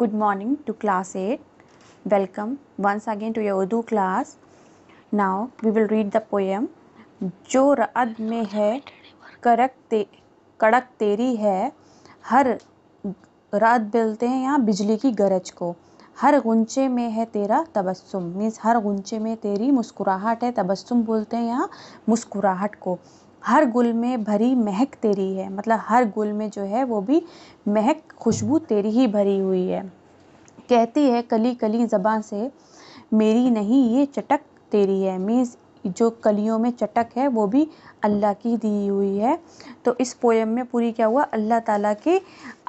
Good morning to class 8. Welcome once again to your Urdu class. Now we will read the poem. जो रअद में है कड़क तेरी है, हर रअद बोलते हैं यहाँ बिजली की गरज को, हर गुंचे में है तेरा तबस्सुम, मीन्स हर गुंचे में तेरी मुस्कुराहट है, तबस्सुम बोलते हैं यहाँ मुस्कुराहट को, हर गुल में भरी महक तेरी है, मतलब हर गुल में जो है वो भी महक खुशबू तेरी ही भरी हुई है। कहती है कली कली ज़बां से मेरी नहीं ये चटक तेरी है, मीन्स जो कलियों में चटक है वो भी अल्लाह की दी हुई है। तो इस पोएम में पूरी क्या हुआ, अल्लाह ताला के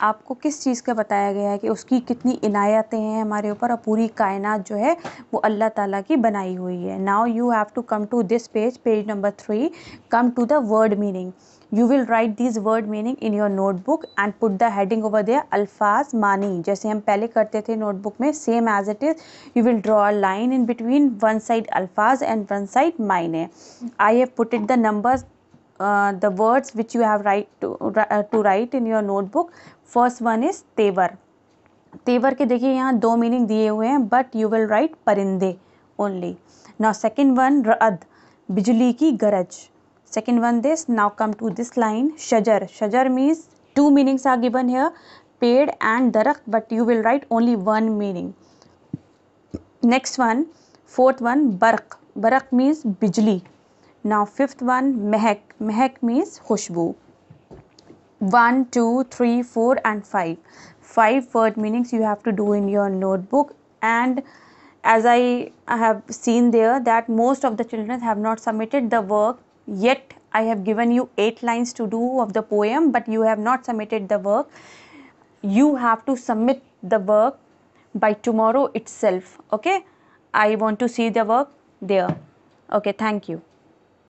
आपको किस चीज़ का बताया गया है कि उसकी कितनी इनायतें हैं हमारे ऊपर, और पूरी कायनात जो है वो अल्लाह ताला की बनाई हुई है। Now you have to come to this page number 3, come to the word meaning. You will write these word meaning in your notebook and put the heading over there अल्फाज मानी, जैसे हम पहले करते थे नोटबुक में, same as it is. You will draw a line in between, one side अल्फाज and one side मायने. I have put it the numbers, the words which you have to write in your notebook. First one is तेवर. तेवर के देखिए यहाँ दो meaning दिए हुए हैं, बट यू विल राइट परिंदे ओनली. नाउ सेकेंड वन रअद, बिजली की गरज. Second one this. Now come to this line shajar. Shajar means two meanings are given here, पेड़ and darakht, but you will write only one meaning. Next one, fourth one barq. Barq means bijli. Now fifth one mehak. Mehak means khushbu. 1, 2, 3, 4 and 5. 5 word meanings you have to do in your notebook. And as I have seen there that most of the children have not submitted the work yet. I have given you 8 lines to do of the poem, but you have not submitted the work. You have to submit the work by tomorrow itself. Okay, I want to see the work there. Okay, thank you.